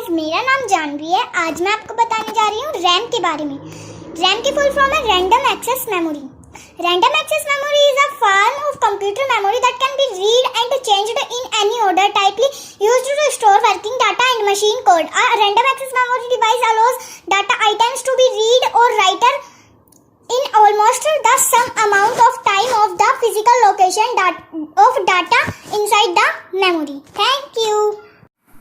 Guys, मेरा नाम जानवी है। आज मैं आपको बताने जा रही हूँ रैम के बारे में। रैम की फुल फॉर्म है random access memory. Random access memory is a form of computer memory that can be read and changed in any order typely used to store working data and machine code. A random access memory device allows data items to be read or write in almost the same amount of time of the physical location of data inside the memory. Thank you.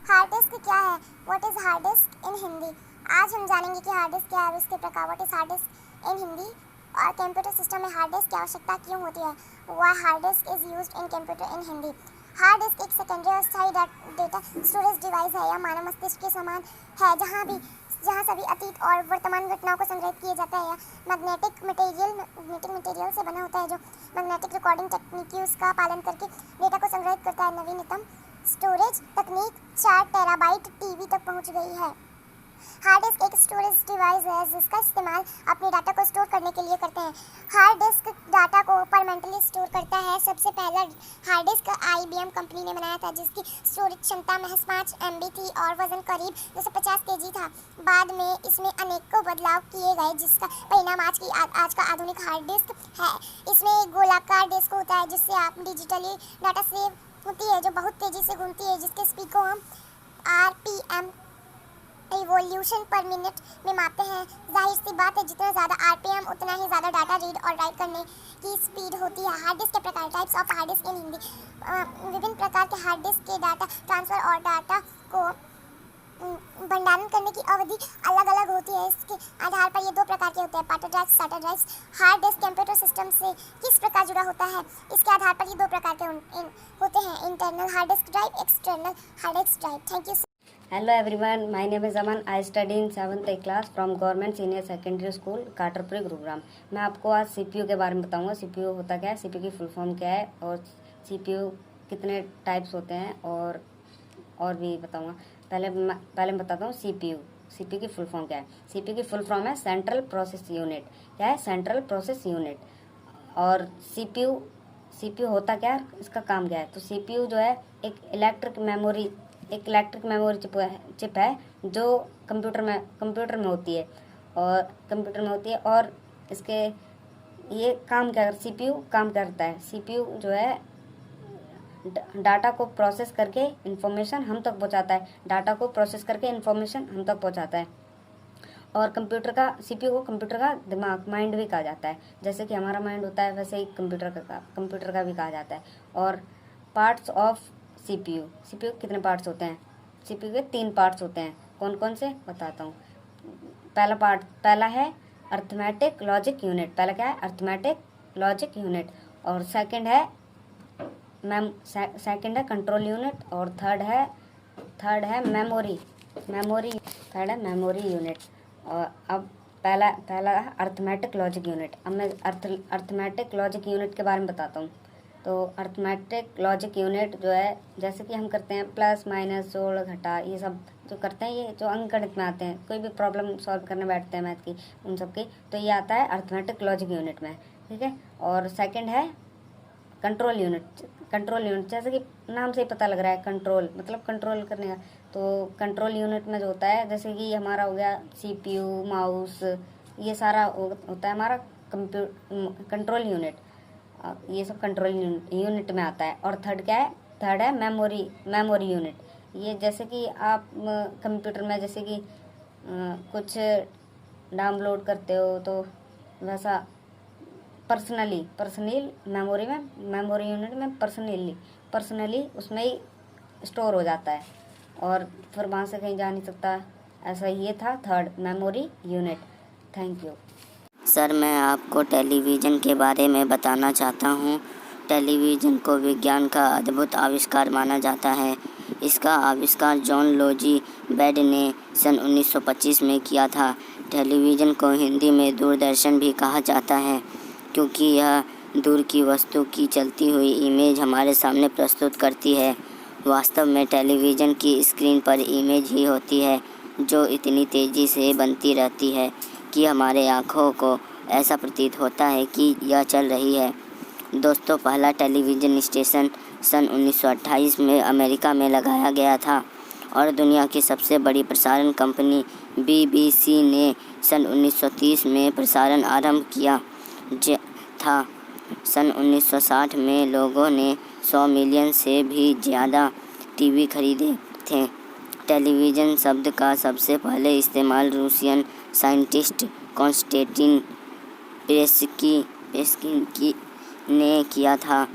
Hard disk क्या है? What is hard disk इन हिंदी? आज हम जानेंगे कि hard disk क्या है और उसके प्रकार। व्हाट इज हार्ड डिस्क इन हिंदी और कंप्यूटर सिस्टम में हार्ड डिस्क की आवश्यकता क्यों होती है? Why hard disk is used in computer in Hindi. Hard disk एक सेकेंडरी अस्थायी डेटा स्टोरेज डिवाइस है या मानव मस्तिष्क के समान है, जहाँ सभी अतीत और वर्तमान घटनाओं को संग्रहित किया जाता है। मैग्नेटिक मटेरियल से बना होता है जो मैग्नेटिक रिकॉर्डिंग तकनीक का पालन करके डेटा को संग्रहित करता है। नवीनतम स्टोरेज तकनीक 4 टेराबाइट टीबी तक पहुंच गई है। हार्ड डिस्क एक स्टोरेज डिवाइस है जिसका इस्तेमाल अपने डाटा को स्टोर करने के लिए करते हैं। हार्ड डिस्क डाटा को परमानेंटली स्टोर करता है। सबसे पहला हार्ड डिस्क IBM कंपनी ने बनाया था, जिसकी स्टोरेज क्षमता महज 5 MB थी और वजन करीब 250 kg था। बाद में इसमें अनेकों बदलाव किए गए, जिसका परिणाम आज का आधुनिक हार्ड डिस्क है। इसमें एक गोलाकार डिस्क होता है जिससे आप डिजिटली डाटा सेव होती है, जो बहुत तेज़ी से घूमती है, जिसके स्पीड को हम RPM रिवॉल्यूशन पर मिनट में मापते हैं। जाहिर सी बात है, जितना ज़्यादा RPM उतना ही ज़्यादा डाटा रीड और राइट करने की स्पीड होती है। हार्ड डिस्क के प्रकार। टाइप्स ऑफ हार्ड डिस्क इन हिंदी। विभिन्न प्रकार के हार्ड डिस्क के डाटा ट्रांसफ़र और डाटा को भंडारण करने की अवधि अलग अलग होती है। इसके आधार पर ये 2 प्रकार के होते हैं, part drive, SATA drive. Hard disk computer system से किस प्रकार जुड़ा होता है? इसके आधार पर ये 2 प्रकार के होते हैं, internal hard disk drive, external hard disk drive. Thank you. Hello everyone, my name is Aman. I study in 7th class from Government Senior Secondary School, Katarpuri, Gurugram. मैं आपको आज CPU के बारे में बताऊंगा। CPU होता क्या है, CPU की फुल फॉर्म क्या है और CPU कितने टाइप्स होते हैं और भी बताऊंगा। पहले मैं बताता हूँ CPU की फुल फॉर्म क्या है। CPU की फुल फॉर्म है सेंट्रल प्रोसेस यूनिट। क्या है? Central process unit. और CPU होता क्या है, इसका काम क्या है? तो CPU जो है एक इलेक्ट्रिक मेमोरी चिप है जो कंप्यूटर में होती है और इसके ये CPU काम करता है। CPU जो है डाटा को प्रोसेस करके इंफॉर्मेशन हम तक पहुंचाता है। और CPU को कंप्यूटर का दिमाग, माइंड भी कहा जाता है। जैसे कि हमारा माइंड होता है, वैसे ही कंप्यूटर का भी कहा जाता है। और पार्ट्स ऑफ CPU कितने पार्ट्स होते हैं? CPU के 3 पार्ट्स होते हैं। कौन कौन से बताता हूँ। पहला है अर्थमेटिक लॉजिक यूनिट। पहला क्या है? Arithmetic logic unit. और सेकंड है कंट्रोल यूनिट। और थर्ड है मेमोरी यूनिट। और अब पहला है अर्थमेटिक लॉजिक यूनिट। अब मैं अर्थमेटिक लॉजिक यूनिट के बारे में बताता हूँ। तो अर्थमेटिक लॉजिक यूनिट जो है, जैसे कि हम करते हैं प्लस माइनस जोड़ घटा, ये सब जो करते हैं, ये जो अंकगणित में आते हैं, कोई भी प्रॉब्लम सॉल्व करने बैठते हैं मैथ की, उन सब की, तो ये आता है अर्थमेटिक लॉजिक यूनिट में। ठीक है। और सेकंड है कंट्रोल यूनिट। जैसे कि नाम से ही पता लग रहा है, कंट्रोल मतलब कंट्रोल करने का। तो कंट्रोल यूनिट में जो होता है, जैसे कि हमारा हो गया CPU, माउस, ये सारा होता है हमारा कंट्रोल यूनिट। ये सब कंट्रोल यूनिट में आता है। और थर्ड है मेमोरी यूनिट। ये जैसे कि आप कंप्यूटर में जैसे कि कुछ डाउनलोड करते हो, तो वैसा पर्सनली मेमोरी यूनिट में पर्सनली उसमें ही स्टोर हो जाता है और फिर वहाँ से कहीं जा नहीं सकता। ऐसा ये था third, memory unit. Thank you. Sir, मैं आपको टेलीविज़न के बारे में बताना चाहता हूँ। टेलीविज़न को विज्ञान का अद्भुत आविष्कार माना जाता है। इसका आविष्कार जॉन लोजी बेड ने सन 1925 में किया था। टेलीविज़न को हिंदी में दूरदर्शन भी कहा जाता है, क्योंकि यह दूर की वस्तु की चलती हुई इमेज हमारे सामने प्रस्तुत करती है। वास्तव में टेलीविज़न की स्क्रीन पर इमेज ही होती है, जो इतनी तेज़ी से बनती रहती है कि हमारे आँखों को ऐसा प्रतीत होता है कि यह चल रही है। दोस्तों, पहला टेलीविज़न स्टेशन सन 1928 में अमेरिका में लगाया गया था और दुनिया की सबसे बड़ी प्रसारण कंपनी BBC ने सन 1930 में प्रसारण आरंभ किया था। सन 1960 में लोगों ने 100 मिलियन से भी ज़्यादा टीवी खरीदे थे। टेलीविज़न शब्द का सबसे पहले इस्तेमाल रूसियन साइंटिस्ट कॉन्स्टेंटिन पेस्की ने किया था।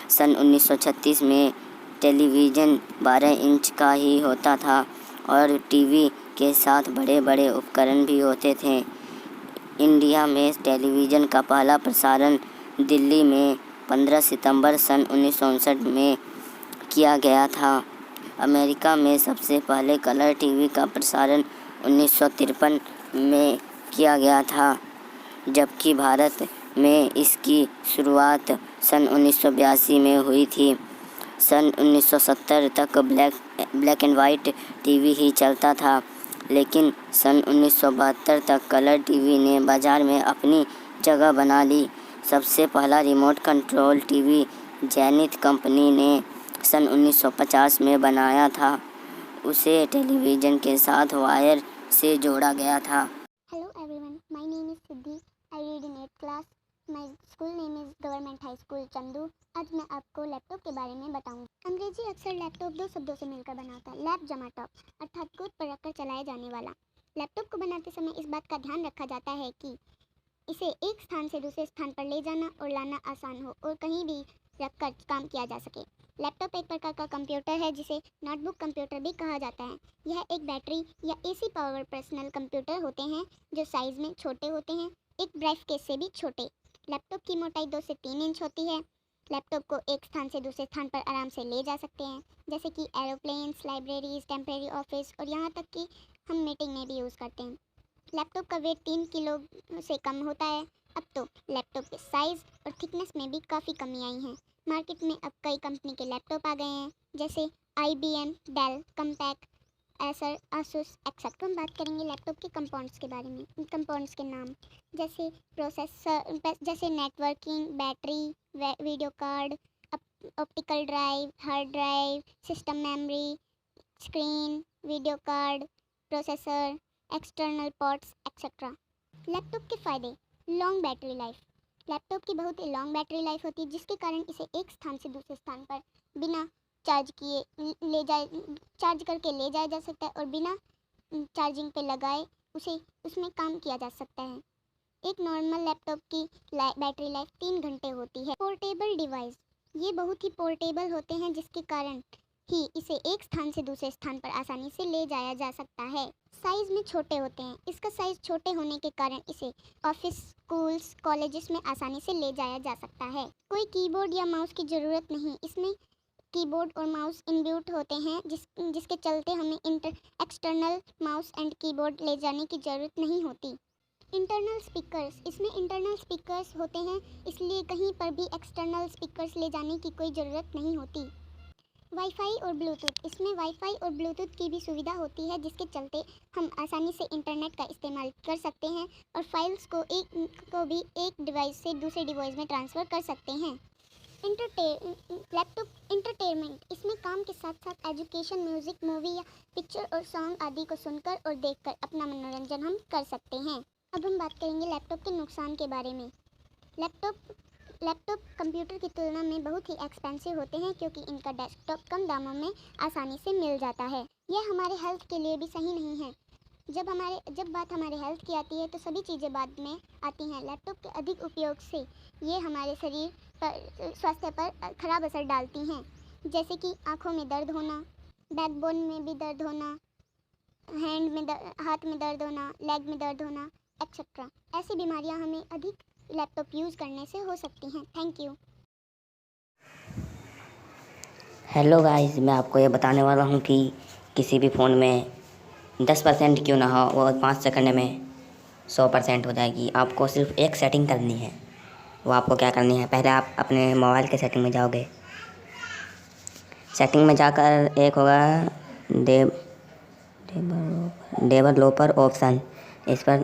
सन 1936 में टेलीविज़न 12 इंच का ही होता था और टीवी के साथ बड़े बड़े उपकरण भी होते थे। इंडिया में टेलीविज़न का पहला प्रसारण दिल्ली में 15 सितंबर सन 1959 में किया गया था। अमेरिका में सबसे पहले कलर टीवी का प्रसारण 1953 में किया गया था, जबकि भारत में इसकी शुरुआत सन 1982 में हुई थी। सन 1970 तक ब्लैक एंड वाइट टीवी ही चलता था, लेकिन सन 1972 तक कलर टीवी ने बाज़ार में अपनी जगह बना ली। सबसे पहला remote control TV zenith company ने सन 1950 में बनाया था। उसे टेलीविज़न के साथ वायर से जोड़ा गया था। Hello everyone, my name is Siddhi. I read in 8th class. My school name is Government High School Chandu. आज मैं आपको लैपटॉप के बारे में बताऊंगी। अंग्रेजी अक्सर लैपटॉप दो शब्दों से मिलकर बनाता है, लैप जमा टॉप, अर्थात गोद पर रखकर चलाए जाने वाला। लैपटॉप को बनाते समय इस बात का ध्यान रखा जाता है कि इसे एक स्थान से दूसरे स्थान पर ले जाना और लाना आसान हो और कहीं भी रखकर काम किया जा सके। लैपटॉप एक प्रकार का कंप्यूटर है जिसे नोटबुक कंप्यूटर भी कहा जाता है। यह एक बैटरी या AC पावर पर्सनल कंप्यूटर होते हैं जो साइज में छोटे होते हैं, एक ब्रीफ केस से भी छोटे। लैपटॉप की मोटाई 2 से 3 इंच होती है। लैपटॉप को एक स्थान से दूसरे स्थान पर आराम से ले जा सकते हैं, जैसे कि एरोप्लेन्स, लाइब्रेरीज, टेम्परेरी ऑफिस और यहाँ तक कि हम मीटिंग में भी यूज़ करते हैं। लैपटॉप का वेट 3 किलो से कम होता है। अब तो लैपटॉप के साइज़ और थिकनेस में भी काफ़ी कमी आई है। मार्केट में अब कई कंपनी के लैपटॉप आ गए हैं, जैसे IBM, Dell, Compaq, Acer, Asus etcetera. हम बात करेंगे लैपटॉप के कंपाउंड्स के बारे में। इन कंपाउंड्स के नाम जैसे प्रोसेसर, जैसे networking, battery, video card, optical drive, hard drive, system memory, screen, video card, processor, external ports etcetera. Laptop के फ़ायदे: लॉन्ग बैटरी लाइफ। लैपटॉप की बहुत ही लॉन्ग बैटरी लाइफ होती है, जिसके कारण इसे एक स्थान से दूसरे स्थान पर बिना चार्ज करके ले जाया जा सकता है और बिना चार्जिंग पे लगाए उसमें काम किया जा सकता है। एक नॉर्मल लैपटॉप की बैटरी लाइफ 3 घंटे होती है। पोर्टेबल डिवाइस, ये बहुत ही पोर्टेबल होते हैं, जिसके कारण ही इसे एक स्थान से दूसरे स्थान पर आसानी से ले जाया जा सकता है। साइज़ में छोटे होते हैं। इसका साइज़ छोटे होने के कारण इसे ऑफिस, स्कूल्स, कॉलेजेस में आसानी से ले जाया जा सकता है। कोई कीबोर्ड या माउस की ज़रूरत नहीं। इसमें कीबोर्ड और माउस इनबिल्ट होते हैं, जिसके चलते हमें एक्सटर्नल माउस एंड कीबोर्ड ले जाने की ज़रूरत नहीं होती। इंटरनल स्पीकर्स, इसमें इंटरनल स्पीकर्स होते हैं, इसलिए कहीं पर भी एक्सटर्नल स्पीकर्स ले जाने की कोई ज़रूरत नहीं होती। वाईफाई और ब्लूटूथ, इसमें वाईफाई और ब्लूटूथ की भी सुविधा होती है, जिसके चलते हम आसानी से इंटरनेट का इस्तेमाल कर सकते हैं और फाइल्स को भी एक डिवाइस से दूसरे डिवाइस में ट्रांसफ़र कर सकते हैं। लैपटॉप एंटरटेनमेंट, इसमें काम के साथ साथ एजुकेशन, म्यूज़िक, मूवी या पिक्चर और सॉन्ग आदि को सुनकर और देखकर अपना मनोरंजन हम कर सकते हैं। अब हम बात करेंगे लैपटॉप के नुकसान के बारे में। लैपटॉप कंप्यूटर की तुलना में बहुत ही एक्सपेंसिव होते हैं, क्योंकि इनका डेस्कटॉप कम दामों में आसानी से मिल जाता है। यह हमारे हेल्थ के लिए भी सही नहीं है। जब बात हमारे हेल्थ की आती है तो सभी चीज़ें बाद में आती हैं। लैपटॉप के अधिक उपयोग से ये हमारे शरीर पर, स्वास्थ्य पर खराब असर डालती हैं, जैसे कि आँखों में दर्द होना, बैकबोन में भी दर्द होना, हाथ में दर्द होना, लेग में दर्द होना एक्सेट्रा। ऐसी बीमारियां हमें अधिक लैपटॉप यूज़ करने से हो सकती हैं। Thank you. हेलो गाइस, मैं आपको ये बताने वाला हूँ कि किसी भी फ़ोन में 10% क्यों ना हो, वो 5 सेकंड में 100% हो जाएगी। आपको सिर्फ एक सेटिंग करनी है। वो आपको क्या करनी है, पहले आप अपने मोबाइल के सेटिंग में जाओगे। सेटिंग में जाकर एक होगा डेवलपर ऑप्शन, इस पर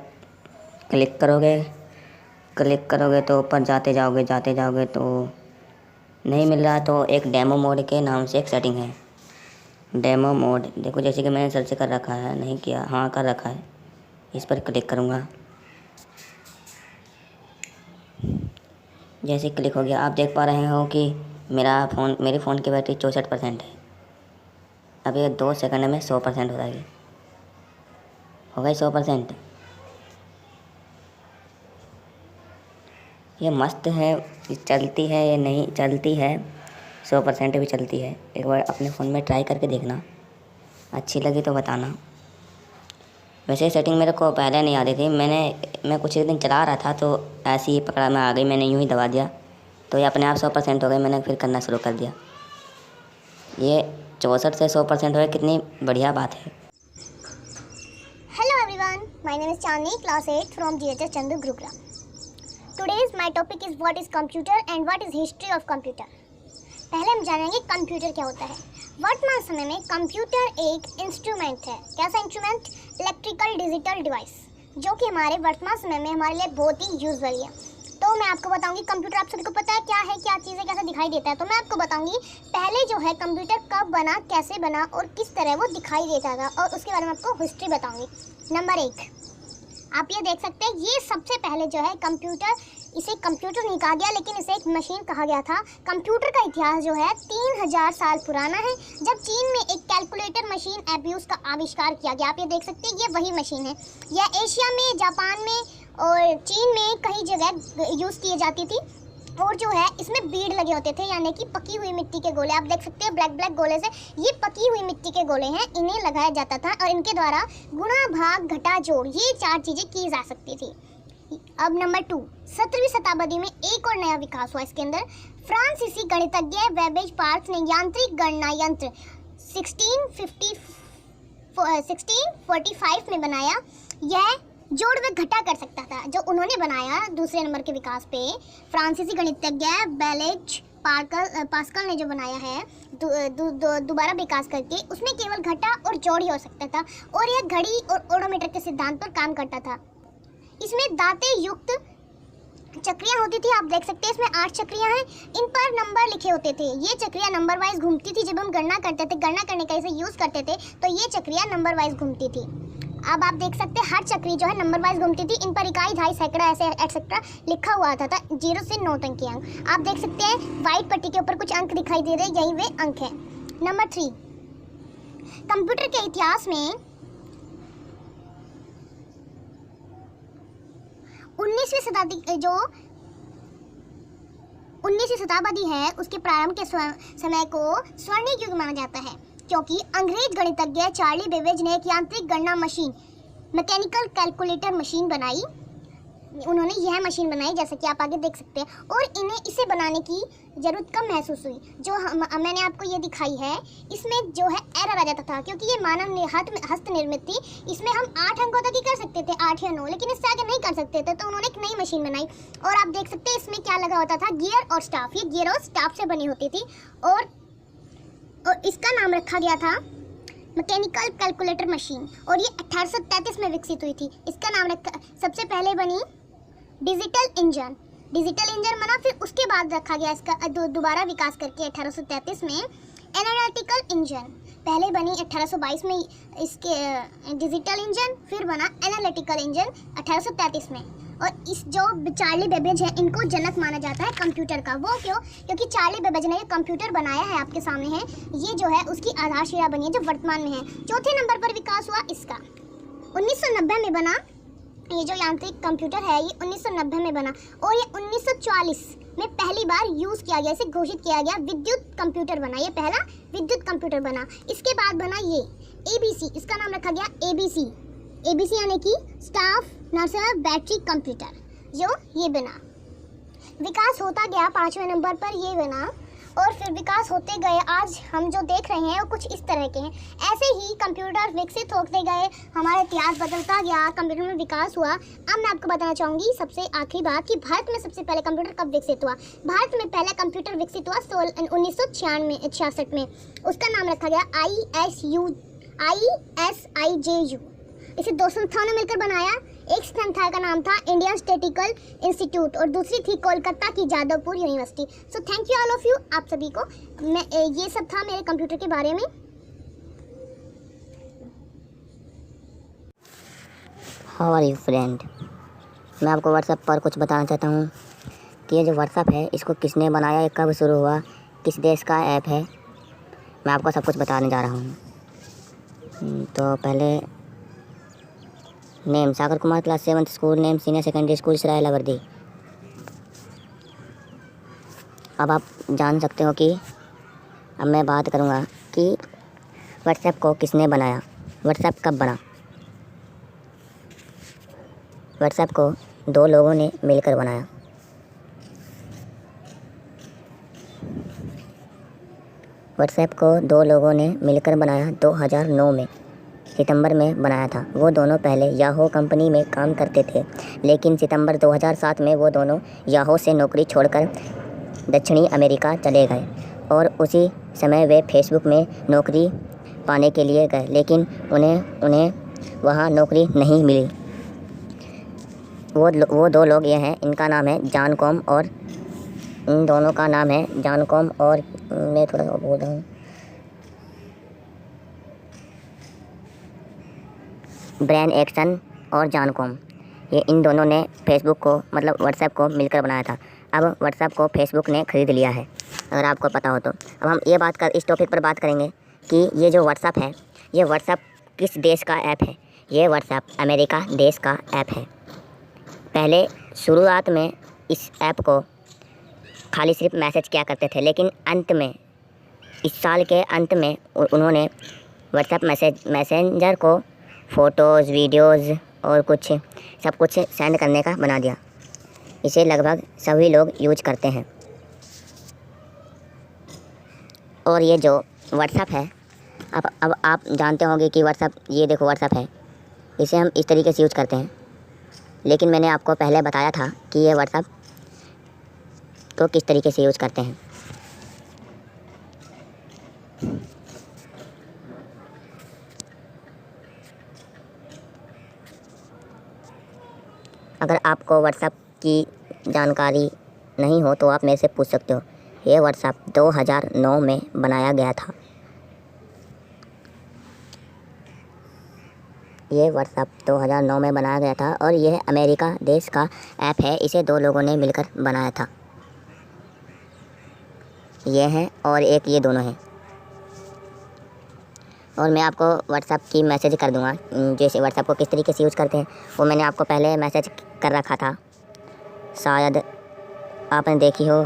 क्लिक करोगे तो ऊपर जाते जाओगे तो नहीं मिल रहा, तो एक डेमो मोड के नाम से एक सेटिंग है, डेमो मोड, देखो जैसे कि मैंने सर्च कर रखा है, नहीं किया, हाँ कर रखा है, इस पर क्लिक करूँगा। जैसे क्लिक हो गया, आप देख पा रहे हो कि मेरे फ़ोन की बैटरी 64% है। अब ये 2 सेकंड में 100% हो जाएगी, हो गई 100%। ये मस्त है, ये चलती है, ये नहीं चलती है, 100% भी चलती है। एक बार अपने फ़ोन में ट्राई करके देखना, अच्छी लगी तो बताना। वैसे सेटिंग मेरे को पहले नहीं आती थी, मैं कुछ एक दिन चला रहा था तो ऐसे ही पकड़ा में आ गई, मैंने यूँ ही दबा दिया तो ये अपने आप 100% हो गई। मैंने फिर करना शुरू कर दिया। ये 64 से 100% हो गया, कितनी बढ़िया बात है। Hello everyone, my name is Chandni, class 8 from GHS Chandu Gurugram. Today's my topic is what is computer and what is history of computer. पहले हम जानेंगे कंप्यूटर क्या होता है। वर्तमान समय में कंप्यूटर एक इंस्ट्रूमेंट है। कैसा इंस्ट्रूमेंट? इलेक्ट्रिकल डिजिटल डिवाइस, जो कि हमारे वर्तमान समय में हमारे लिए बहुत ही यूजफुल है। तो मैं आपको बताऊंगी कंप्यूटर, आप सभी को पता है क्या है, क्या चीज़ है, कैसे दिखाई देता है। तो मैं आपको बताऊंगी पहले जो है कंप्यूटर कब बना, कैसे बना और किस तरह वो दिखाई देता था, और उसके बारे में आपको हिस्ट्री बताऊंगी। नंबर 1, आप ये देख सकते हैं, ये सबसे पहले जो है कंप्यूटर, इसे कंप्यूटर नहीं कहा गया लेकिन इसे एक मशीन कहा गया था। कंप्यूटर का इतिहास जो है 3000 साल पुराना है, जब चीन में एक कैलकुलेटर मशीन एब्यूज का आविष्कार किया गया। आप ये देख सकते हैं, ये वही मशीन है। यह एशिया में, जापान में और चीन में कई जगह यूज़ की जाती थी, और जो है इसमें बीड लगे होते थे, यानी कि पकी हुई मिट्टी के गोले। आप देख सकते हैं ब्लैक गोले से, ये पकी हुई मिट्टी के गोले हैं, इन्हें लगाया जाता था और इनके द्वारा गुणा, भाग, घटा, जोड़, ये 4 चीज़ें की जा सकती थी। अब नंबर 2, 17वीं शताब्दी में एक और नया विकास हुआ इसके अंदर। फ्रांसीसी गणितज्ञ बेबेज पार्क्स ने यांत्रिक गणना यंत्र 1645 में बनाया। यह जोड़ व घटा कर सकता था, जो उन्होंने बनाया दूसरे नंबर के विकास पे। फ्रांसीसी गणितज्ञ बेलेज पास्कल ने जो बनाया है दोबारा विकास करके, उसमें केवल घटा और जोड़ ही हो सकता था, और यह घड़ी और ओडोमीटर के सिद्धांत पर काम करता था। इसमें दांते युक्त चक्रियाँ होती थी। आप देख सकते हैं इसमें 8 चक्रियाँ हैं, इन पर नंबर लिखे होते थे। ये चक्रियाँ नंबर वाइज घूमती थी। जब हम गणना करते थे, गणना करने का इसे यूज़ करते थे, तो ये चक्रियाँ नंबर वाइज घूमती थी। अब आप देख सकते हैं हर चक्री जो है नंबर वाइज घूमती थी। इन पर इकाई, दहाई, सैकड़ा, ऐसे एक्सेट्रा लिखा हुआ था 0 से 9 तक के अंक। आप देख सकते हैं वाइट पट्टी के ऊपर कुछ अंक दिखाई दे रहे हैं, यही वे अंक हैं। नंबर 3, कंप्यूटर के इतिहास में 19वीं शताब्दी है, उसके प्रारंभ के समय को स्वर्णिम युग माना जाता है, क्योंकि अंग्रेज गणितज्ञ चार्ली बेबेज ने एक यांत्रिक गणना मशीन, मैकेनिकल कैलकुलेटर मशीन बनाई। उन्होंने यह मशीन बनाई, जैसे कि आप आगे देख सकते हैं, और इन्हें इसे बनाने की ज़रूरत कम महसूस हुई। जो मैंने आपको ये दिखाई है, इसमें जो है एरर आ जाता था, क्योंकि ये मानव हस्त निर्मित थी। इसमें हम 8 अंकों तक ही कर सकते थे, 8 या 9, लेकिन इससे आगे नहीं कर सकते थे। तो उन्होंने एक नई मशीन बनाई, और आप देख सकते हैं इसमें क्या लगा होता था, गियर और स्टाफ। ये गियर और स्टाफ से बनी होती थी, और इसका नाम रखा गया था मैकेनिकल कैलकुलेटर मशीन, और ये 1833 में विकसित हुई थी। इसका नाम सबसे पहले बनी डिजिटल इंजन बना, फिर उसके बाद रखा गया इसका दोबारा विकास करके 1833 में एनालिटिकल इंजन। पहले बनी 1822 में इसके डिजिटल इंजन, फिर बना एनालिटिकल इंजन 1833 में। और इस जो चार्ली बेबेज है, इनको जनक माना जाता है कंप्यूटर का। वो क्यों? क्योंकि चार्ली बेबेज ने ये कंप्यूटर बनाया है, आपके सामने है, ये जो है उसकी आधारशिला बनी है जो वर्तमान में है। चौथे नंबर पर विकास हुआ इसका 1990 में बना। ये जो यांत्रिक कंप्यूटर है, ये 1990 में बना, और ये 1944 में पहली बार यूज़ किया गया, इसे घोषित किया गया, विद्युत कंप्यूटर बना। ये पहला विद्युत कंप्यूटर बना। इसके बाद बना ये ABC, इसका नाम रखा गया ABC यानी कि स्टाफ नर्सर बैटरी कंप्यूटर, जो ये बना। विकास होता गया, 5वें नंबर पर ये बना, और फिर विकास होते गए। आज हम जो देख रहे हैं वो कुछ इस तरह के हैं। ऐसे ही कंप्यूटर विकसित होते गए, हमारा इतिहास बदलता गया, कंप्यूटर में विकास हुआ। अब मैं आपको बताना चाहूँगी सबसे आखिरी बात कि भारत में सबसे पहले कंप्यूटर कब विकसित हुआ। भारत में पहला कंप्यूटर विकसित हुआ 1966 में। उसका नाम रखा गया ISIJU। इसे 2 संस्थाओं ने मिलकर बनाया। एक संस्था का नाम था इंडियन स्टैटिस्टिकल इंस्टीट्यूट, और दूसरी थी कोलकाता की Jadavpur university. So thank you all of you, आप सभी को। मैं ये सब था मेरे कंप्यूटर के बारे में। How are you friend. मैं आपको व्हाट्सएप पर कुछ बताना चाहता हूँ कि ये जो व्हाट्सएप है इसको किसने बनाया, ये कब शुरू हुआ, किस देश का ऐप है। मैं आपको सब कुछ बताने जा रहा हूँ। तो पहले name Sagar Kumar, class 7 school name senior secondary school इसराइला वर्दी। अब आप जान सकते हो कि अब मैं बात करूँगा कि व्हाट्सएप को किसने बनाया, व्हाट्सएप कब बना। व्हाट्सएप को 2 लोगों ने मिलकर बनाया। व्हाट्सएप को 2 लोगों ने मिलकर बनाया 2009 में सितंबर में बनाया था। वो दोनों पहले याहू कंपनी में काम करते थे, लेकिन सितंबर 2007 में वो दोनों याहू से नौकरी छोड़कर दक्षिणी अमेरिका चले गए और उसी समय वे फेसबुक में नौकरी पाने के लिए गए, लेकिन उन्हें वहाँ नौकरी नहीं मिली। वो 2 लोग ये हैं, इनका नाम है जॉन कॉम और इन दोनों का नाम है जॉन कॉम और मैं थोड़ा सा बोल रहा हूँ ब्रायन एक्सन और जॉन कॉम। ये इन दोनों ने फेसबुक को मतलब व्हाट्सएप को मिलकर बनाया था। अब व्हाट्सएप को फेसबुक ने ख़रीद लिया है, अगर आपको पता हो तो। अब हम ये इस टॉपिक पर बात करेंगे कि ये जो व्हाट्सएप है, ये व्हाट्सएप किस देश का ऐप है। ये व्हाट्सएप अमेरिका देश का ऐप है। पहले शुरुआत में इस ऐप को खाली सिर्फ मैसेज किया करते थे, लेकिन अंत में इस साल के अंत में उन्होंने व्हाट्सएप मैसेंजर को फ़ोटोज़, वीडियोज़ और सब कुछ सेंड करने का बना दिया। इसे लगभग सभी लोग यूज करते हैं। और ये जो व्हाट्सएप है, अब आप जानते होंगे कि व्हाट्सएप, ये देखो व्हाट्सएप है, इसे हम इस तरीके से यूज करते हैं। लेकिन मैंने आपको पहले बताया था कि ये व्हाट्सएप को किस तरीके से यूज़ करते हैं। अगर आपको व्हाट्सएप की जानकारी नहीं हो तो आप मेरे से पूछ सकते हो। ये व्हाट्सएप 2009 में बनाया गया था। ये व्हाट्सएप 2009 में बनाया गया था और यह अमेरिका देश का ऐप है। इसे 2 लोगों ने मिलकर बनाया था। ये है और एक ये दोनों हैं। और मैं आपको व्हाट्सएप की मैसेज कर दूंगा, जैसे व्हाट्सएप को किस तरीके से यूज़ करते हैं वो मैंने आपको पहले मैसेज कर रखा था, शायद आपने देखी हो।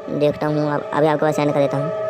देखता हूँ, अभी आपको सेंड कर देता हूँ।